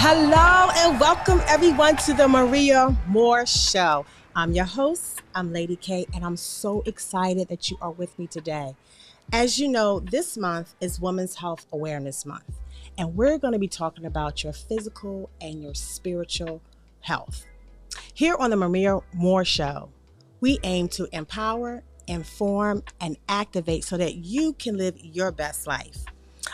Hello and welcome everyone to the Maria Moore Show. I'm your host, I'm Lady K, and I'm so excited that you are with me today. As you know, this month is Women's Health Awareness Month, and we're going to be talking about your physical and your spiritual health. Here on the Maria Moore Show, we aim to empower, inform, and activate so that you can live your best life.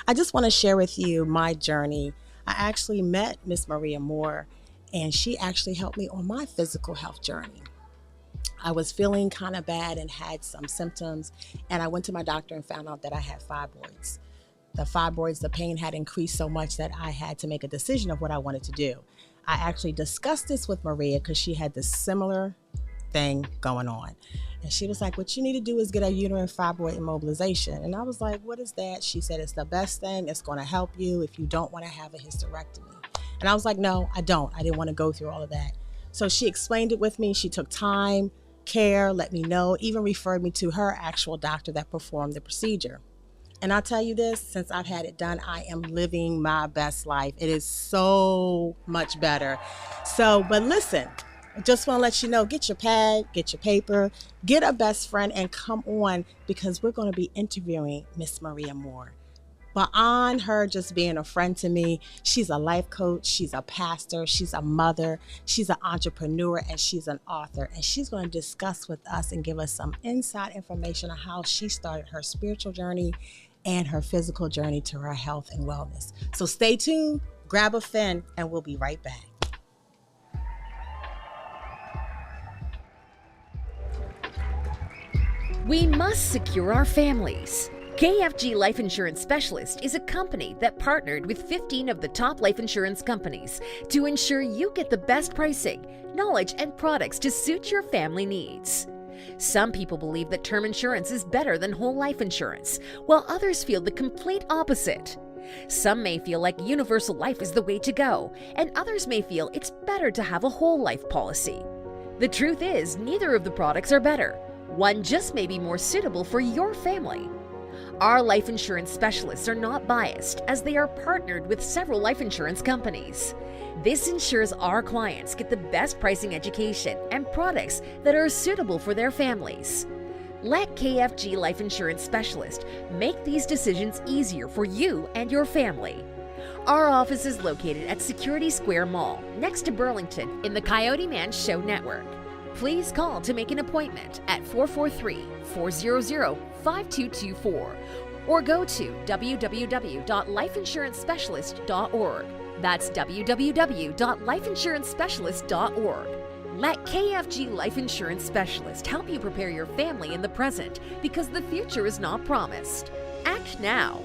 I just want to share with you my journey. I actually met Miss Maria Moore, and she actually helped me on my physical health journey. I was feeling kind of bad and had some symptoms, and I went to my doctor and found out that I had fibroids. The pain had increased so much that I had to make a decision of what I wanted to do. I actually discussed this with Maria because she had this similar thing going on. And she was like, what you need to do is get a uterine fibroid immobilization. And I was like, what is that? She said, it's the best thing. It's going to help you if you don't want to have a hysterectomy. And I was like, no, I don't. I didn't want to go through all of that. So she explained it with me. She took time, care, let me know, even referred me to her actual doctor that performed the procedure. And I'll tell you this, since I've had it done, I am living my best life. It is so much better. But listen, I just want to let you know, get your pad, get your paper, get a best friend, and come on, because we're going to be interviewing Miss Maria Moore. Beyond her just being a friend to me, she's a life coach, she's a pastor, she's a mother, she's an entrepreneur, and she's an author. And she's going to discuss with us and give us some inside information on how she started her spiritual journey and her physical journey to her health and wellness. So stay tuned, grab a pen, and we'll be right back. We must secure our families. KFG Life Insurance Specialist is a company that partnered with 15 of the top life insurance companies to ensure you get the best pricing, knowledge, and products to suit your family needs. Some people believe that term insurance is better than whole life insurance, while others feel the complete opposite. Some may feel like universal life is the way to go, and others may feel it's better to have a whole life policy. The truth is, neither of the products are better. One just may be more suitable for your family. Our life insurance specialists are not biased, as they are partnered with several life insurance companies. This ensures our clients get the best pricing, education, and products that are suitable for their families. Let KFG Life Insurance Specialist make these decisions easier for you and your family. Our office is located at Security Square Mall, next to Burlington, in the Coyoteman Show Network. Please call to make an appointment at 443-400-5224 or go to www.lifeinsurancespecialist.org. That's www.lifeinsurancespecialist.org. Let KFG Life Insurance Specialist help you prepare your family in the present, because the future is not promised. Act now.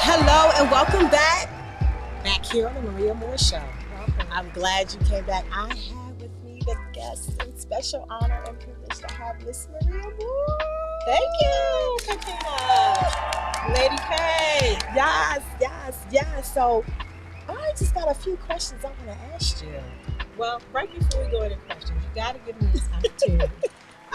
Hello and welcome back here on the Maria Moore Show. Welcome. I'm glad you came back. I have with me the guest and special honor and privilege to have Miss Maria Moore. Thank you, Katina. Lady K. Yes. So I just got a few questions I want to ask you. Well, right before we go into questions, you got to give me this opportunity.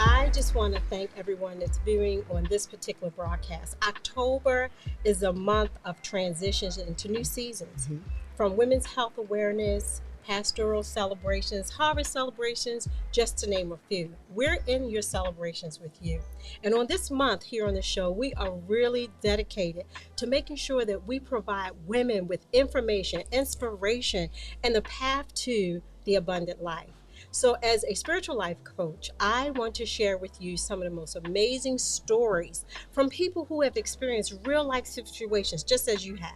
I just want to thank everyone that's viewing on this particular broadcast. October is a month of transitions into new seasons, from Women's Health Awareness, pastoral celebrations, harvest celebrations, just to name a few. We're in your celebrations with you. And on this month here on the show, we are really dedicated to making sure that we provide women with information, inspiration, and the path to the abundant life. So as a spiritual life coach, I want to share with you some of the most amazing stories from people who have experienced real life situations just as you have.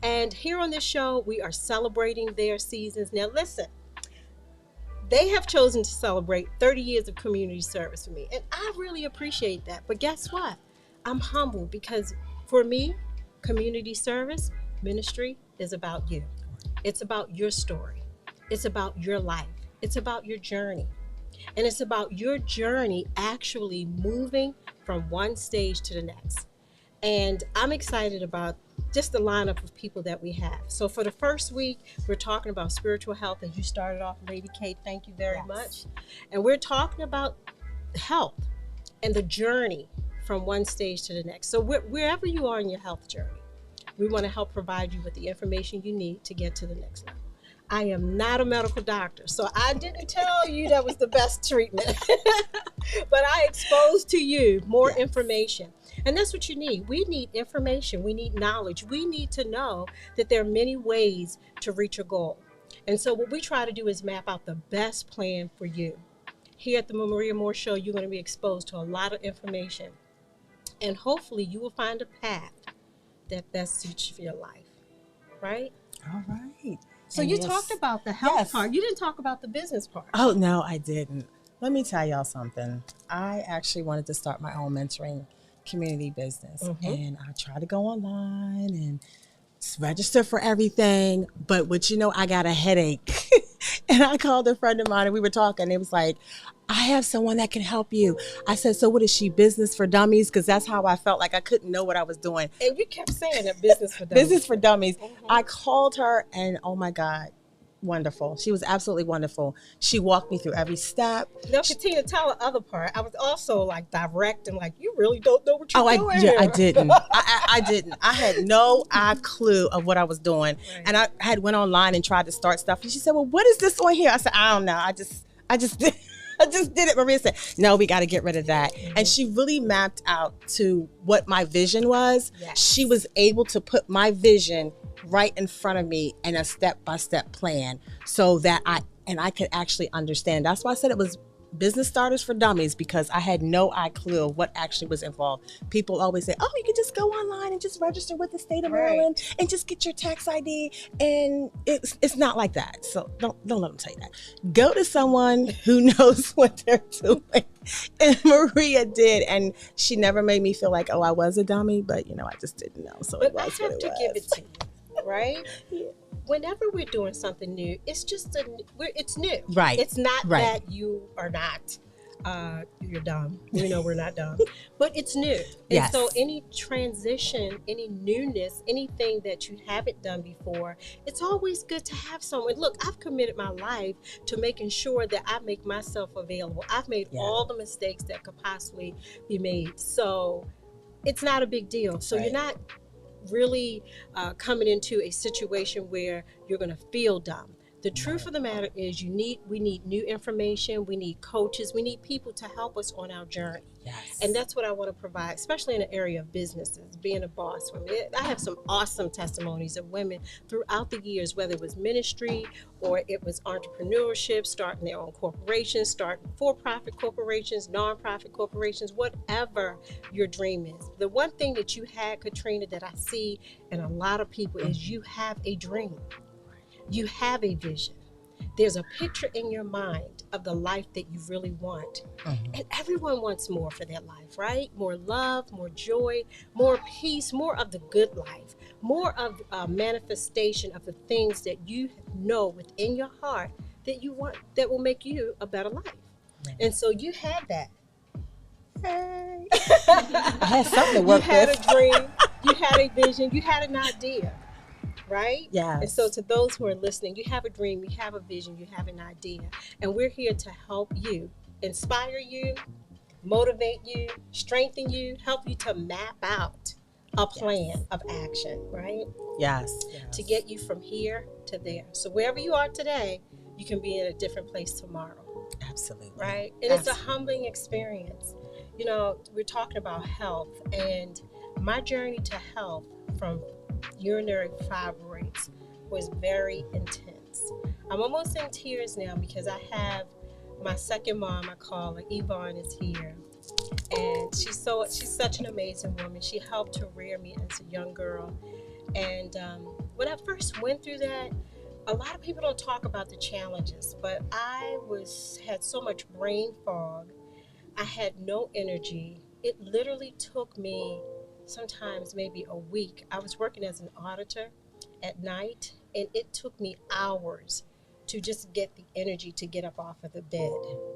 And here on this show, we are celebrating their seasons. Now listen, they have chosen to celebrate 30 years of community service for me. And I really appreciate that. But guess what? I'm humbled because for me, community service ministry is about you. It's about your story. It's about your life. It's about your journey. And it's about your journey actually moving from one stage to the next. And I'm excited about just the lineup of people that we have. So for the first week, we're talking about spiritual health, as you started off, Lady Kate. Thank you very much. And we're talking about health and the journey from one stage to the next. So wherever you are in your health journey, we want to help provide you with the information you need to get to the next level. I am not a medical doctor, so I didn't tell you that was the best treatment. But I exposed to you more information. And that's what you need. We need information. We need knowledge. We need to know that there are many ways to reach a goal. And so what we try to do is map out the best plan for you. Here at the Maria Moore Show, you're going to be exposed to a lot of information. And hopefully you will find a path that best suits for your life. Right? All right. So you talked about the health part. You didn't talk about the business part. Oh, no, I didn't. Let me tell y'all something. I actually wanted to start my own mentoring community business. And I tried to go online and register for everything. But I got a headache. And I called a friend of mine and we were talking. It was like, I have someone that can help you. I said, so what is she, business for dummies? Because that's how I felt like I couldn't know what I was doing. And you kept saying that business for dummies. Business for dummies. I called her and oh my God, wonderful. She was absolutely wonderful. She walked me through every step. Now, Katina, tell the other part. I was also like direct and like, you really don't know what you're doing. I didn't. I didn't. I had no clue of what I was doing. Right. And I had went online and tried to start stuff. And she said, well, what is this on here? I said, I don't know. I just did. I just did it. Maria said, no, we got to get rid of that. And she really mapped out to what my vision was. Yes. She was able to put my vision right in front of me in a step-by-step plan so that I could actually understand. That's why I said it was business starters for dummies, because I had no clue of what actually was involved. People always say, oh, you can just go online and just register with the state of Maryland and just get your tax ID. And it's not like that. So don't let them tell you that. Go to someone who knows what they're doing. And Maria did. And she never made me feel like, oh, I was a dummy, but I just didn't know. So but I have to give it to you, right? Yeah. Whenever we're doing something new, it's just it's new. Right. It's not that you are not, you're dumb. We're not dumb, but it's new. And so any transition, any newness, anything that you haven't done before, it's always good to have someone. Look, I've committed my life to making sure that I make myself available. I've made all the mistakes that could possibly be made. So it's not a big deal. So you're not really coming into a situation where you're going to feel dumb. The truth of the matter is we need new information. We need coaches. We need people to help us on our journey. Yes. And that's what I want to provide, especially in the area of businesses, being a boss woman. I have some awesome testimonies of women throughout the years, whether it was ministry or it was entrepreneurship, starting their own corporations, starting for-profit corporations, non-profit corporations, whatever your dream is. The one thing that you had, Katrina, that I see in a lot of people is you have a dream. You have a vision. There's a picture in your mind of the life that you really want. And everyone wants more for their life, right? More love, more joy, more peace, more of the good life, more of a manifestation of the things that you know within your heart that you want, that will make you a better life. And so you had that. Hey. I had something to work with. You had a dream, you had a vision, you had an idea. Right? Yeah. And so to those who are listening, you have a dream, you have a vision, you have an idea. And we're here to help you, inspire you, motivate you, strengthen you, help you to map out a plan of action, right? Yes. To get you from here to there. So wherever you are today, you can be in a different place tomorrow. Absolutely. Right? And it's a humbling experience. We're talking about health, and my journey to health from urinary fibroids was very intense. I'm almost in tears now because I have my second mom, I call her, Yvonne, is here. And she's such an amazing woman. She helped to rear me as a young girl. And when I first went through that, a lot of people don't talk about the challenges, but I had so much brain fog. I had no energy. It literally took me sometimes maybe a week. I was working as an auditor at night, and it took me hours to just get the energy to get up off of the bed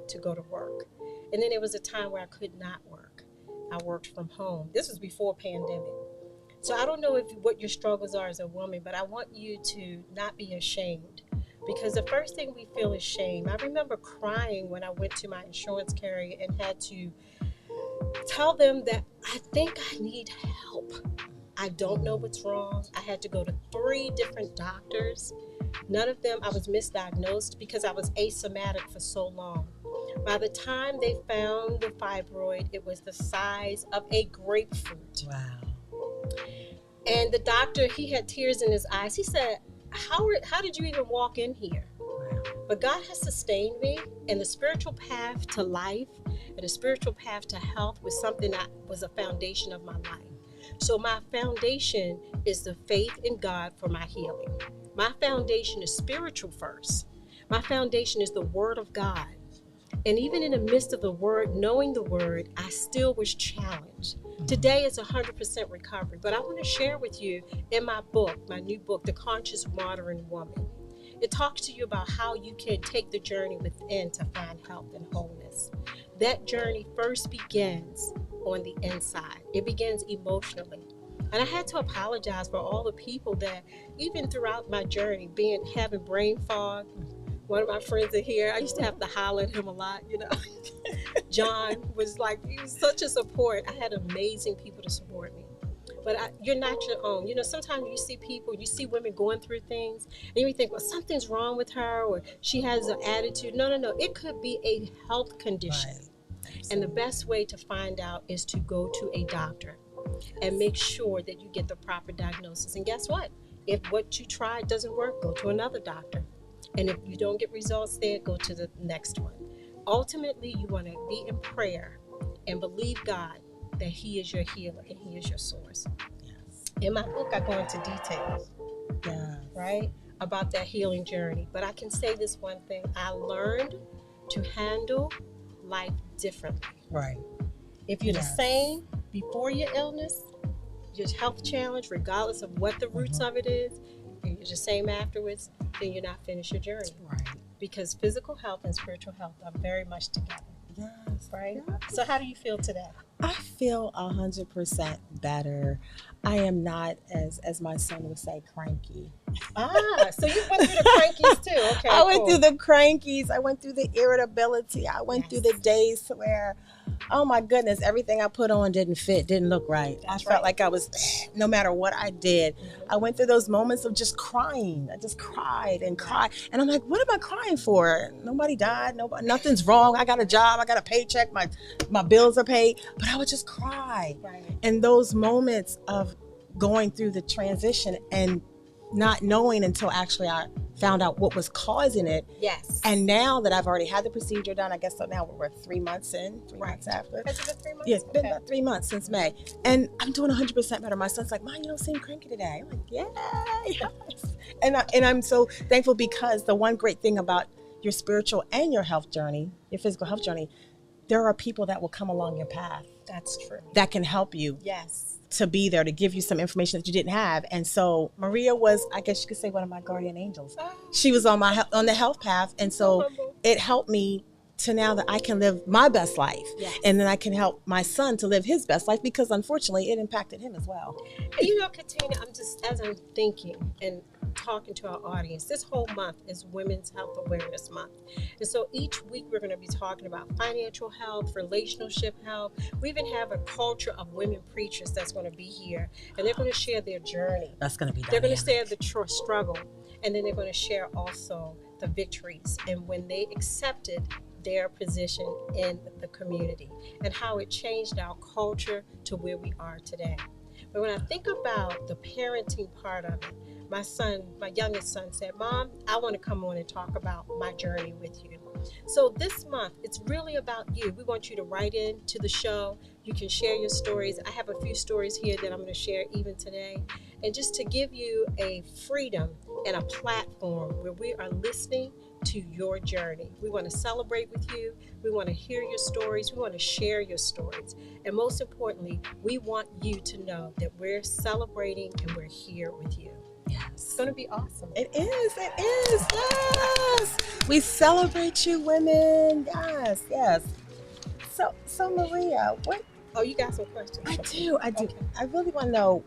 to go to work. And then there was a time where I could not work. I worked from home. This was before pandemic. So I don't know what your struggles are as a woman, but I want you to not be ashamed, because the first thing we feel is shame. I remember crying when I went to my insurance carrier and had to tell them that I think I need help. I don't know what's wrong. I had to go to 3 different doctors. None of them, I was misdiagnosed because I was asymptomatic for so long. By the time they found the fibroid, it was the size of a grapefruit. Wow. And the doctor, he had tears in his eyes. He said, how did you even walk in here? Wow. But God has sustained me, and the spiritual path to life and the spiritual path to health was something that was a foundation of my life. So my foundation is the faith in God for my healing. My foundation is spiritual first. My foundation is the Word of God. And even in the midst of the Word, knowing the Word, I still was challenged. Today is 100% recovery, but I want to share with you in my book, my new book, The Conscious Modern Woman. It talks to you about how you can take the journey within to find health and wholeness. That journey first begins on the inside. It begins emotionally. And I had to apologize for all the people that, even throughout my journey, having brain fog. One of my friends are here. I used to have to holler at him a lot, John he was such a support. I had amazing people to support me. But you're not your own. Sometimes you see women going through things, and you think, well, something's wrong with her, or she has an attitude. No. It could be a health condition. Right. And the best way to find out is to go to a doctor and make sure that you get the proper diagnosis. And guess what? If what you tried doesn't work, go to another doctor. And if you don't get results there, go to the next one. Ultimately, you want to be in prayer and believe God that He is your healer and He is your source. Yes. In my book, I go into details, right, about that healing journey. But I can say this one thing. I learned to handle life differently. Right. If you're the same before your illness, your health challenge, regardless of what the roots of it is, and you're the same afterwards, then you're not finished your journey. Right. Because physical health and spiritual health are very much together. Yes. Right? Yes. So how do you feel today? I feel 100% better. I am not, as my son would say, cranky. So you went through the crankies too. Okay. I went through the crankies. I went through the irritability. I went through the days where, oh my goodness, everything I put on didn't fit, didn't look right. I felt like I was, no matter what I did, I went through those moments of just crying. I just cried and cried. And I'm like, what am I crying for? Nobody died. Nothing's wrong. I got a job. I got a paycheck. My bills are paid. But I would just cry. Right. And those moments of going through the transition and not knowing until actually I found out what was causing it. Yes. And now that I've already had the procedure done, I guess so now we're 3 months in, 3 months after. Has it been 3 months? Yeah, it's been about 3 months since May. And I'm doing 100% better. My son's like, Mom, you don't seem cranky today. I'm like, yay. And I'm so thankful, because the one great thing about your spiritual and your health journey, your physical health journey, there are people that will come along your path. That's true. That can help you. Yes. To be there, to give you some information that you didn't have. And so Maria was, I guess you could say, one of my guardian angels. She was on the health path. And so it helped me to now that I can live my best life. Yes. And then I can help my son to live his best life, because unfortunately it impacted him as well. And Katina, as I'm thinking and talking to our audience, this whole month is Women's Health Awareness Month. And so each week we're going to be talking about financial health, relationship health. We even have a culture of women preachers that's going to be here, and they're going to share their journey. That's going to be dynamic. They're going to share the struggle, and then they're going to share also the victories, and when they accepted their position in the community and how it changed our culture to where we are today. But when I think about the parenting part of it, my youngest son said, Mom, I want to come on and talk about my journey with you. So this month, it's really about you. We want you to write in to the show. You can share your stories. I have a few stories here that I'm going to share even today. And just to give you a freedom and a platform where we are listening to your journey. We want to celebrate with you. We want to hear your stories. We want to share your stories. And most importantly, we want you to know that we're celebrating and we're here with you. Yes. It's going to be awesome. It is. Yes. We celebrate you women. Yes. So Maria, what? Oh, you got some questions? I do. Okay. I really want to know,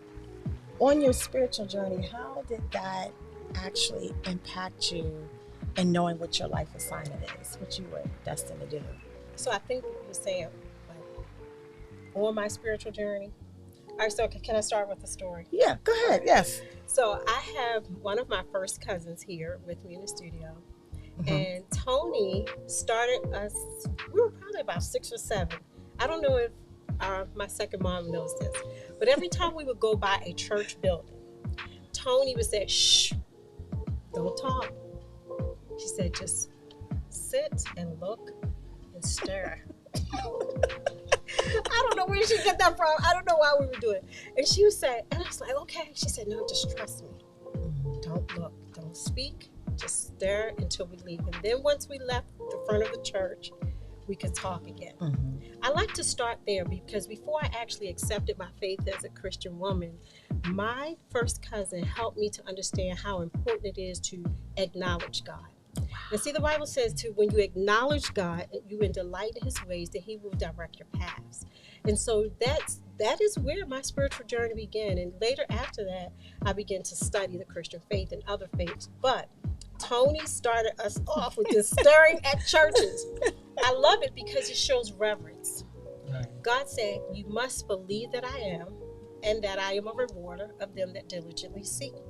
on your spiritual journey, how did that actually impact you in knowing what your life assignment is, what you were destined to do? So I think you're saying, like, on my spiritual journey. All right, so can I start with the story? Yeah, go ahead. Yes. So I have one of my first cousins here with me in the studio. And Tony started us, we were probably about 6 or 7. I don't know if my second mom knows this, but every time we would go by a church building, Tony would say, shh, don't talk. She said, just sit and look and stare. I don't know where she get that from. I don't know why we would do it. And she would say, and I was like, okay. She said, no, just trust me. Don't look, don't speak, just stare until we leave. And then once we left the front of the church, we could talk again. I like to start there because before I actually accepted my faith as a Christian woman, my first cousin helped me to understand how important it is to acknowledge God. And see, the Bible says to when you acknowledge God and you delight in his ways, that he will direct your paths. And so that is where my spiritual journey began. And later after that, I began to study the Christian faith and other faiths. But Tony started us off with this staring at churches. I love it because it shows reverence. God said, you must believe that I am, and that I am a rewarder of them that diligently seek me.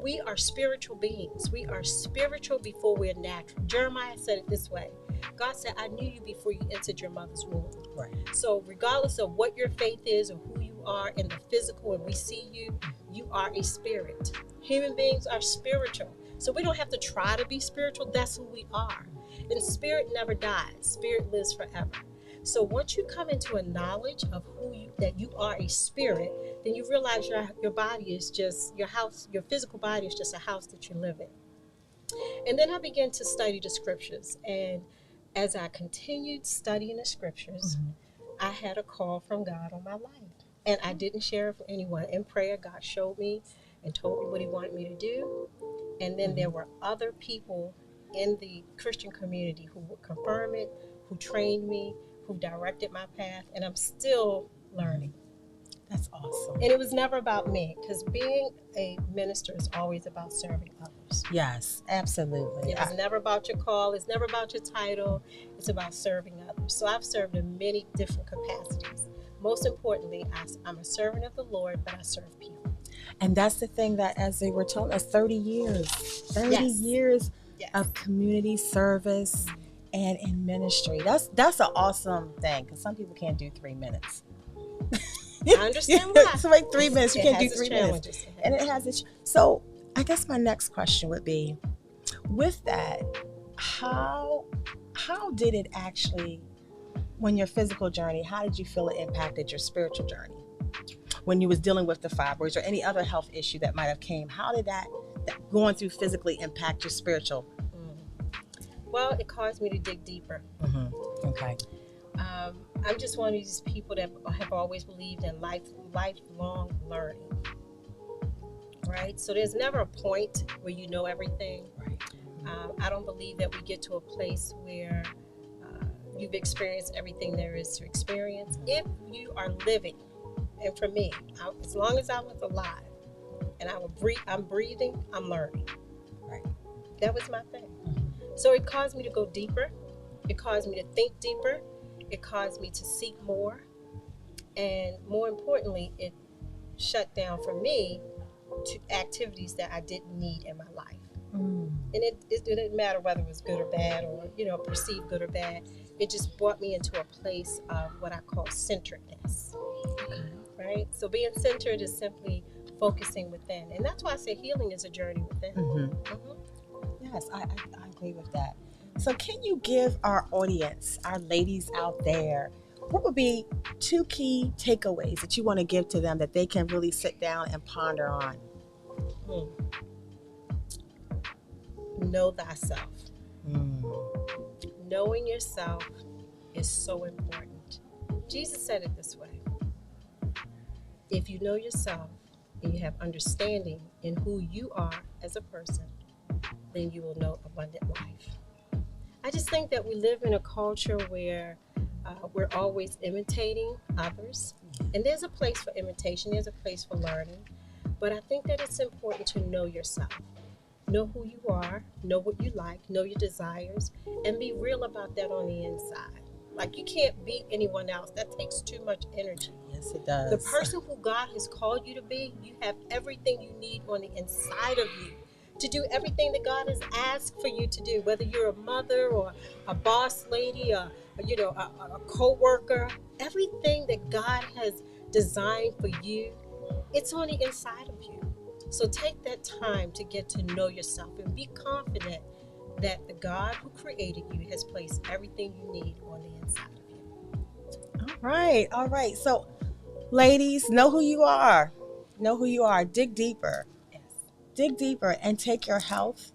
We are spiritual beings. We are spiritual before we're natural. Jeremiah said it this way. God said, I knew you before you entered your mother's womb. Right. So regardless of what your faith is or who you are in the physical, and we see you, you are a spirit. Human beings are spiritual. So we don't have to try to be spiritual. That's who we are. And spirit never dies. Spirit lives forever. So once you come into a knowledge of that you are a spirit, then you realize your body is just your house. Your physical body is just a house that you live in. And then I began to study the scriptures. And as I continued studying the scriptures, I had a call from God on my life. And I didn't share it with anyone. In prayer, God showed me and told me what he wanted me to do. And then there were other people in the Christian community who would confirm it, who trained me, who directed my path, and I'm still learning. That's awesome. And it was never about me, because being a minister is always about serving others. Yes, absolutely. It's never about your call. It's never about your title. It's about serving others. So I've served in many different capacities. Most importantly, I'm a servant of the Lord, but I serve people. And that's the thing that, as they were telling us, 30 years of community service and in ministry. That's an awesome thing, because some people can't do 3 minutes. I understand why. It's like 3 minutes. You can't do 3 minutes. Challenges. And it has its. So I guess my next question would be, with that, how did it actually, when your physical journey, how did you feel it impacted your spiritual journey? When you was dealing with the fibroids or any other health issue that might have came, how did that going through physically impact your spiritual? Well, it caused me to dig deeper. Okay. I'm just one of these people that have always believed in lifelong learning. Right? So there's never a point where you know everything. Right. I don't believe that we get to a place where you've experienced everything there is to experience. If you are living, and for me, as long as I was alive and I'm breathing, I'm learning. Right. That was my thing. So it caused me to go deeper. It caused me to think deeper. It caused me to seek more. And more importantly, it shut down for me to activities that I didn't need in my life. And it didn't matter whether it was good or bad, or perceived good or bad. It just brought me into a place of what I call centeredness. Right? So being centered is simply focusing within. And that's why I say healing is a journey within. Yes, I agree with that. So can you give our audience, our ladies out there, what would be 2 key takeaways that you want to give to them that they can really sit down and ponder on? Know thyself. Knowing yourself is so important. Jesus said it this way: if you know yourself and you have understanding in who you are as a person, then you will know abundant life. I just think that we live in a culture where we're always imitating others, and there's a place for imitation, there's a place for learning, but I think that it's important to know yourself. Know who you are, know what you like, know your desires, and be real about that on the inside. Like, you can't be anyone else. That takes too much energy. Yes, it does. The person who God has called you to be, you have everything you need on the inside of you to do everything that God has asked for you to do, whether you're a mother or a boss lady or a co-worker. Everything that God has designed for you, it's on the inside of you. So take that time to get to know yourself and be confident that the God who created you has placed everything you need on the inside of you. All right. So, ladies, know who you are. Know who you are. Dig deeper. Yes. Dig deeper and take your health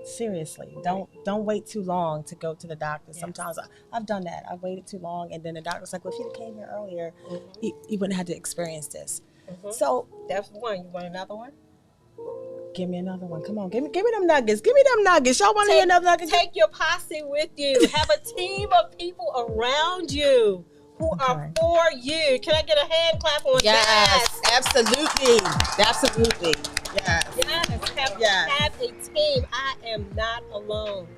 seriously. Don't wait too long to go to the doctor. Yes. Sometimes I've done that. I've waited too long, and then the doctor's like, well, if you came here earlier, you wouldn't have to experience this. So that's one. You want another one? Give me another one. Come on, give me them nuggets. Give me them nuggets. Y'all want to hear another nugget? Take your posse with you. Have a team of people around you who are for you. Can I get a hand clap on that? Absolutely. Have a team. I am not alone.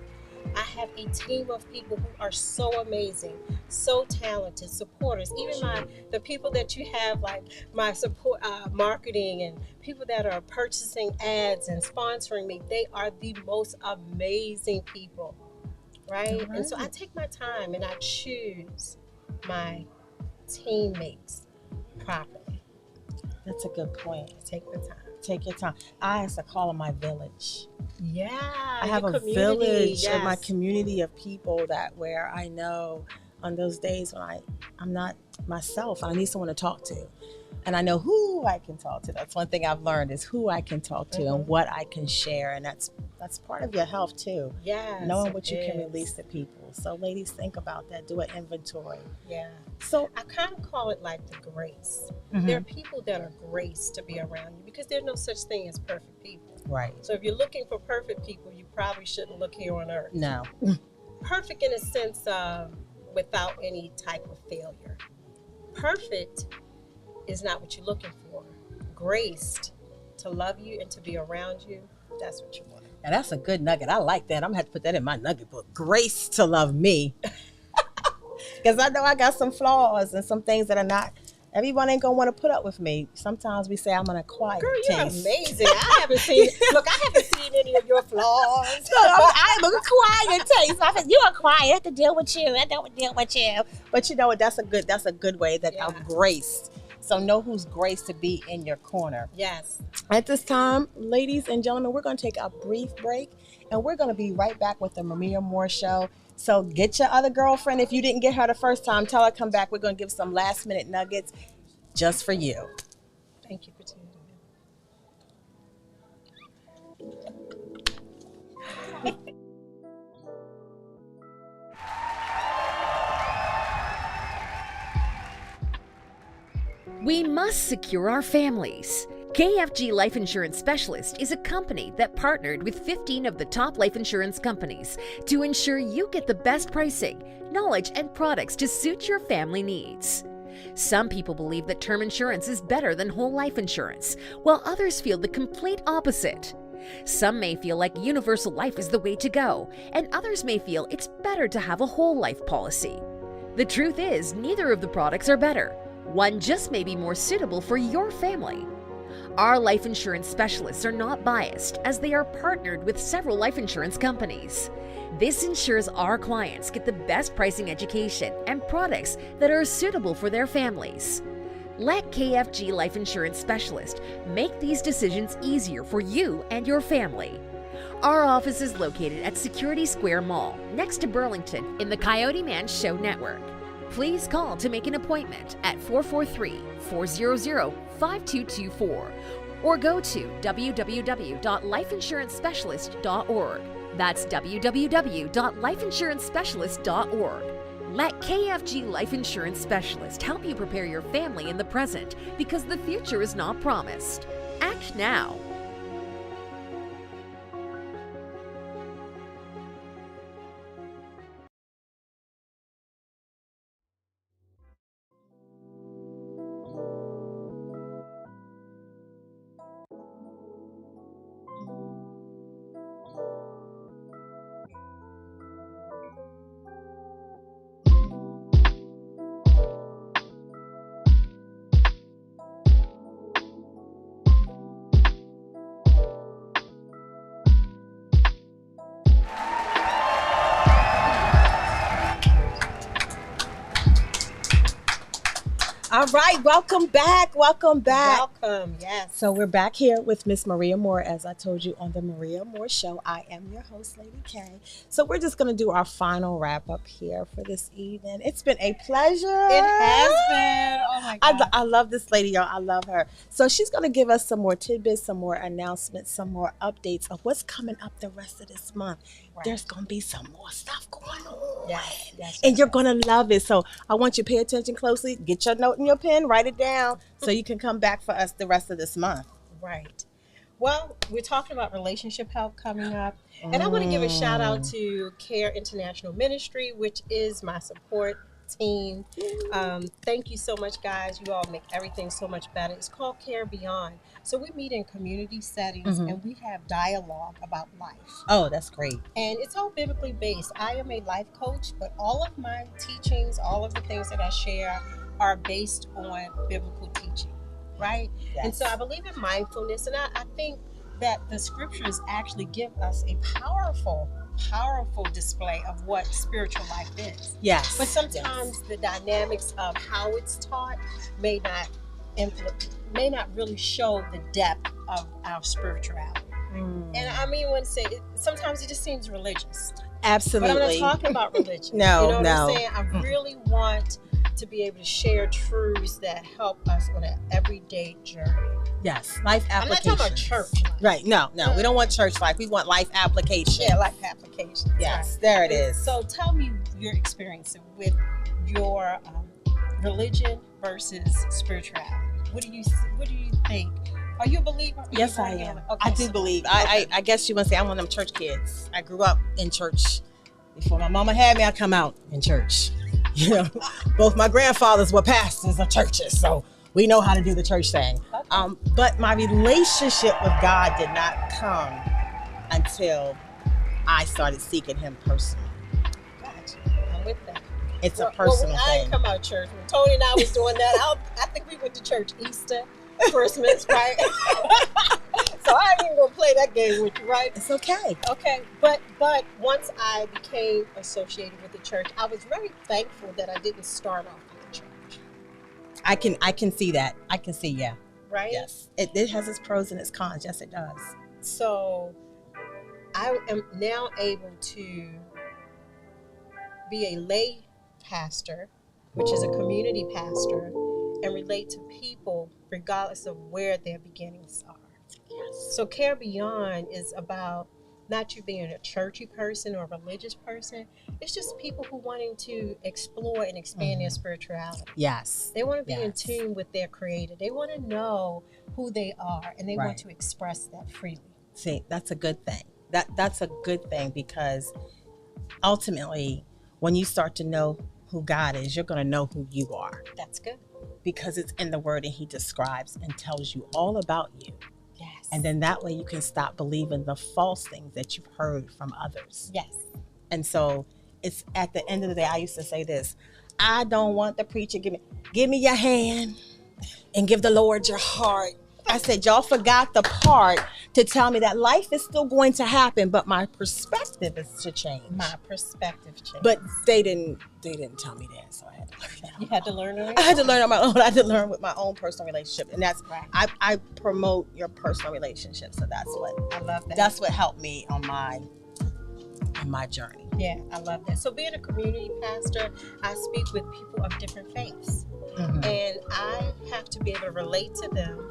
I have a team of people who are so amazing, so talented, supporters. Even the people that you have, like my support marketing and people that are purchasing ads and sponsoring me, they are the most amazing people, right? And so I take my time and I choose my teammates properly. That's a good point. Take the time. Take your time. I used to call them my village. Yeah, I have a village of my community of people where I know on those days when I'm not myself, I need someone to talk to. And I know who I can talk to. That's one thing I've learned, is who I can talk to and what I can share. And that's part of your health too. Yes, knowing what you can release to people. So ladies, think about that. Do an inventory. Yeah. So I kind of call it like the grace. There are people that are graced to be around you because there's no such thing as perfect people. Right. So if you're looking for perfect people, you probably shouldn't look here on earth. No. Perfect in a sense of without any type of failure. Perfect is not what you're looking for. Graced to love you and to be around you, that's what you want. Now that's a good nugget. I like that. I'm gonna have to put that in my nugget book. Grace to love me. Because I know I got some flaws and some things that are not, everyone ain't gonna want to put up with me. Sometimes we say I'm an acquired Girl, you're taste. amazing. I haven't seen any of your flaws. So I'm an acquired taste. You're acquired. I have to deal with you. I don't deal with you. But you know what? That's a good way that I'm graced. So know who's graced to be in your corner. Yes. At this time, ladies and gentlemen, we're going to take a brief break, and we're going to be right back with the Maria Moore Show. So get your other girlfriend. If you didn't get her the first time, tell her to come back. We're going to give some last minute nuggets just for you. Thank you for tuning in. We must secure our families. KFG Life Insurance Specialist is a company that partnered with 15 of the top life insurance companies to ensure you get the best pricing, knowledge, and products to suit your family needs. Some people believe that term insurance is better than whole life insurance, while others feel the complete opposite. Some may feel like universal life is the way to go, and others may feel it's better to have a whole life policy. The truth is, neither of the products are better. One just may be more suitable for your family. Our life insurance specialists are not biased, as they are partnered with several life insurance companies. This ensures our clients get the best pricing, education, and products that are suitable for their families. Let KFG Life Insurance Specialist make these decisions easier for you and your family. Our office is located at Security Square Mall, next to Burlington, in the Coyoteman Show network. Please call to make an appointment at 443-400-5224 or go to www.lifeinsurancespecialist.org. That's www.lifeinsurancespecialist.org. Let KFG Life Insurance Specialist help you prepare your family in the present, because the future is not promised. Act now. All right, welcome back. Welcome back. Welcome, yes. So we're back here with Miss Maria Moore, as I told you, on the Maria Moore Show. I am your host, Lady K. So we're just going to do our final wrap up here for this evening. It's been a pleasure. It has been. Oh my God. I love this lady, y'all. I love her. So she's going to give us some more tidbits, some more announcements, some more updates of what's coming up the rest of this month. Right. There's going to be some more stuff going on. Yes, and you're going to love it. So I want you to pay attention closely. Get your note and your pen, write it down so you can come back for us the rest of this month. Right. Well, we're talking about relationship help coming up. And I want to give a shout out to Care International Ministry, which is my support team. Thank you so much, guys. You all make everything so much better. It's called Care Beyond. So we meet in community settings and we have dialogue about life. Oh, that's great. And it's all biblically based. I am a life coach, but all of my teachings, all of the things that I share are based on biblical teaching, right? Yes. And so I believe in mindfulness, and I think that the scriptures actually give us a powerful display of what spiritual life is. Yes. But sometimes the dynamics of how it's taught may not really show the depth of our spirituality. And I mean, when I say it, sometimes it just seems religious. Absolutely. But I'm not talking about religion. No, you know what no. I'm saying? I really want to be able to share truths that help us on an everyday journey. Yes, life application. I'm not talking about church life. Right, no, we don't want church life. We want life application. Yeah, life application. Yes, right. there it is. So tell me your experience with your religion versus spirituality. What do you think? Are you a believer? Yes, I am. Okay, I do believe. I guess you want to say I'm one of them church kids. I grew up in church. Before my mama had me, I come out in church. You know, both my grandfathers were pastors of churches, so we know how to do the church thing. Okay. But my relationship with God did not come until I started seeking Him personally. Gotcha. I'm with that. It's a personal thing. I didn't come out of church. When Tony and I was doing that, I think we went to church Easter, Christmas, right? So I ain't even gonna play that game with you, right? It's okay. Okay, but once I became associated with the church, I was very thankful that I didn't start off with the church. I can see that. I can see, yeah. Right? Yes. It has its pros and its cons. Yes, it does. So I am now able to be a lay pastor, which is a community pastor, and relate to people regardless of where their beginnings are. Yes. So Care Beyond is about not you being a churchy person or a religious person. It's just people who wanting to explore and expand their spirituality. Yes. They want to be in tune with their creator. They want to know who they are, and they want to express that freely. See, that's a good thing. That's a good thing, because ultimately, when you start to know who God is, you're going to know who you are. That's good. Because it's in the word and He describes and tells you all about you. Yes. And then that way you can stop believing the false things that you've heard from others. Yes. And so it's at the end of the day, I used to say this: I don't want the preacher, give me your hand and give the Lord your heart. I said, y'all forgot the part to tell me that life is still going to happen, but my perspective is to change. My perspective changed. But they didn't tell me that, so I had to learn that. You had to learn it. I had to learn on my own. I had to learn with my own personal relationship, and that's Right. I promote your personal relationship. So that's what I love that. that's what helped me on my journey. Yeah, I love that. So being a community pastor, I speak with people of different faiths, and I have to be able to relate to them.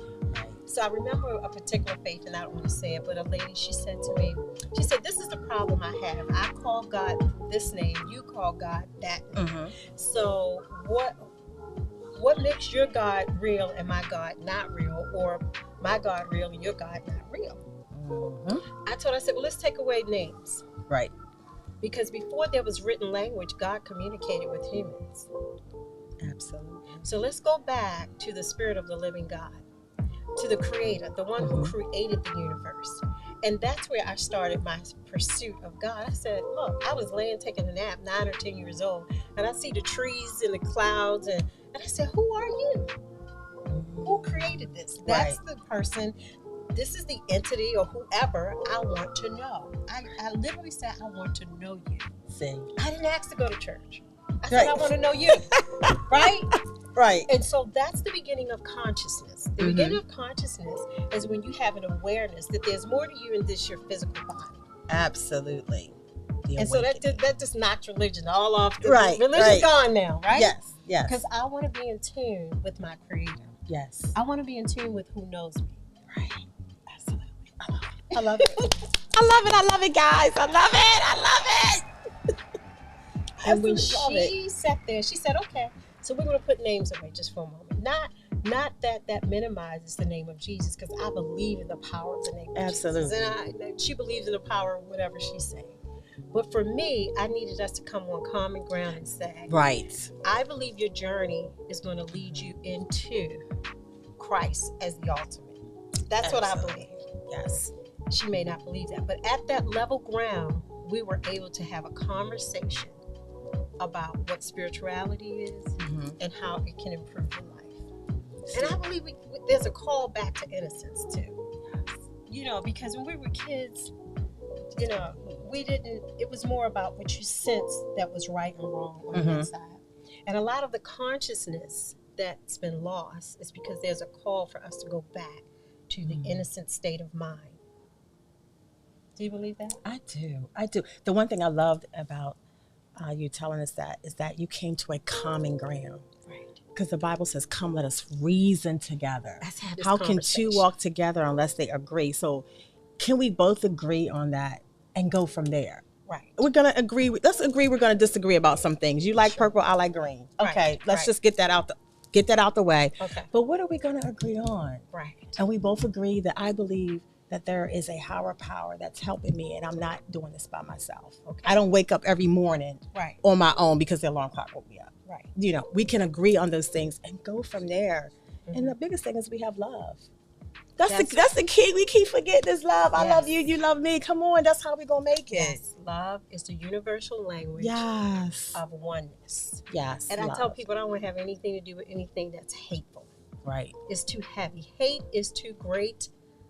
So I remember a particular faith, and I don't want to say it, but a lady, she said to me, she said, this is the problem I have. I call God this name, you call God that name. So what makes your God real and my God not real, or my God real and your God not real? I said, well, let's take away names. Right. Because before there was written language, God communicated with humans. Absolutely. So let's go back to the Spirit of the living God, to the Creator, the one who created the universe. And that's where I started my pursuit of God. I said, look, I was laying taking a nap, 9 or 10 years old, and I see the trees and the clouds, and I said, who are you? Who created this? That's the person. This is the entity or whoever I want to know. I literally said, I want to know you. See. I didn't ask to go to church. I said, I want to know you. Right? Right. And so that's the beginning of consciousness. The beginning of consciousness is when you have an awareness that there's more to you than just your physical body. Absolutely. And so that just knocks religion all off. Right. Religion's gone now, right? Yes. Yes. Because I want to be in tune with my Creator. Yes. I want to be in tune with who knows me. Right. Absolutely. I love it. I love it. I love it, guys. I love it. I love it. And when she sat there, she said, okay, so we're going to put names away just for a moment. Not that minimizes the name of Jesus, because I believe in the power of the name of Jesus. And she believes in the power of whatever she's saying. But for me, I needed us to come on common ground and say, right, I believe your journey is going to lead you into Christ as the ultimate. That's what I believe. Yes. She may not believe that. But at that level ground, we were able to have a conversation about what spirituality is and how it can improve your life. And I believe there's a call back to innocence too. You know, because when we were kids, you know, it was more about what you sensed that was right and wrong on the inside. And a lot of the consciousness that's been lost is because there's a call for us to go back to the innocent state of mind. Do you believe that? I do. The one thing I loved about you telling us that is that you came to a common ground. Right. Because the Bible says, come, let us reason together. Let's have this How can two walk together unless they agree? So can we both agree on that and go from there? Right. We're going to agree. Let's agree we're going to disagree about some things. You like purple, I like green. Okay, let's just get that out the way. Okay. But what are we going to agree on? Right. And we both agree that I believe that there is a higher power that's helping me, and I'm not doing this by myself. Okay. I don't wake up every morning on my own because the alarm clock woke me up. Right. You know, we can agree on those things and go from there. And the biggest thing is we have love. That's the key. We keep forgetting is love. I love you. You love me. Come on. That's how we're going to make it. Yes. Love is the universal language of oneness. Yes. And I tell people I don't want to have anything to do with anything that's hateful. Right. It's too heavy. Hate is too great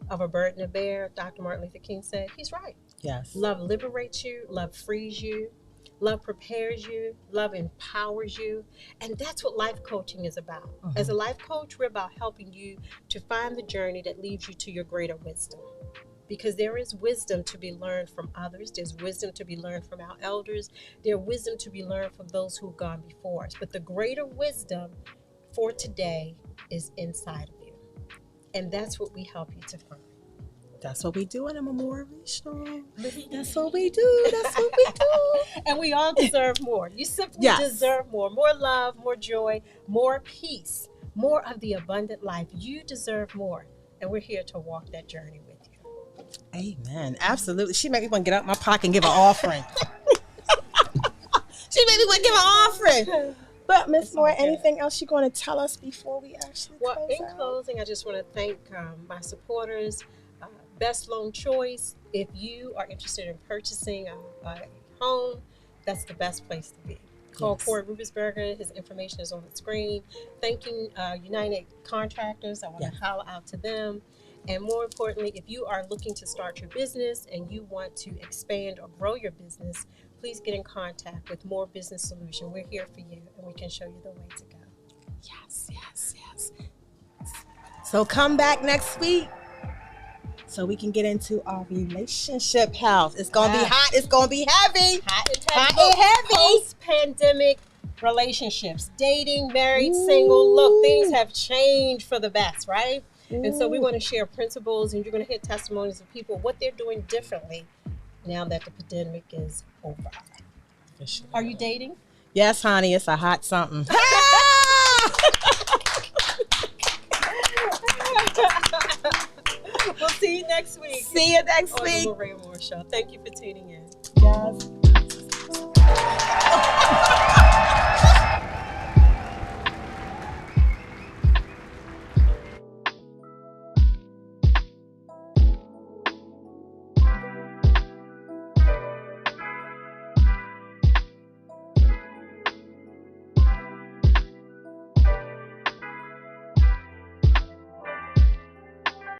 of a burden to bear. Dr. Martin Luther King said, he's right. Yes. Love liberates you. Love frees you. Love prepares you. Love empowers you. And that's what life coaching is about. As a life coach, we're about helping you to find the journey that leads you to your greater wisdom. Because there is wisdom to be learned from others. There's wisdom to be learned from our elders. There's wisdom to be learned from those who've gone before us. But the greater wisdom for today is inside of you. And that's what we help you to find. That's what we do in Immobilization. That's what we do. That's what we do. And we all deserve more. You simply deserve more. More love, more joy, more peace, more of the abundant life. You deserve more. And we're here to walk that journey with you. Amen. Absolutely. She made me want to get out my pocket and give an offering. She made me want to give an offering. But Miss Moore, anything else you're going to tell us before we actually close out? Closing, I just want to thank my supporters. Best Loan Choice. If you are interested in purchasing a home, that's the best place to be. Call Corey Rubensberger. His information is on the screen. Thanking United Contractors. I want to holler out to them. And more importantly, if you are looking to start your business and you want to expand or grow your business, please get in contact with More Business Solution. We're here for you, and we can show you the way to go. Yes. So come back next week so we can get into our relationship health. It's going to be hot. It's going to be heavy. Hot and heavy. Post-pandemic relationships, dating, married, single. Look, things have changed for the best, right? And so we want to share principles, and you're going to hear testimonies of people, what they're doing differently now that the pandemic is over. For sure. Are you dating? Yes, honey. It's a hot something. We'll see you next week. See you next on week. The Maria Moore Show. Thank you for tuning in. Yes.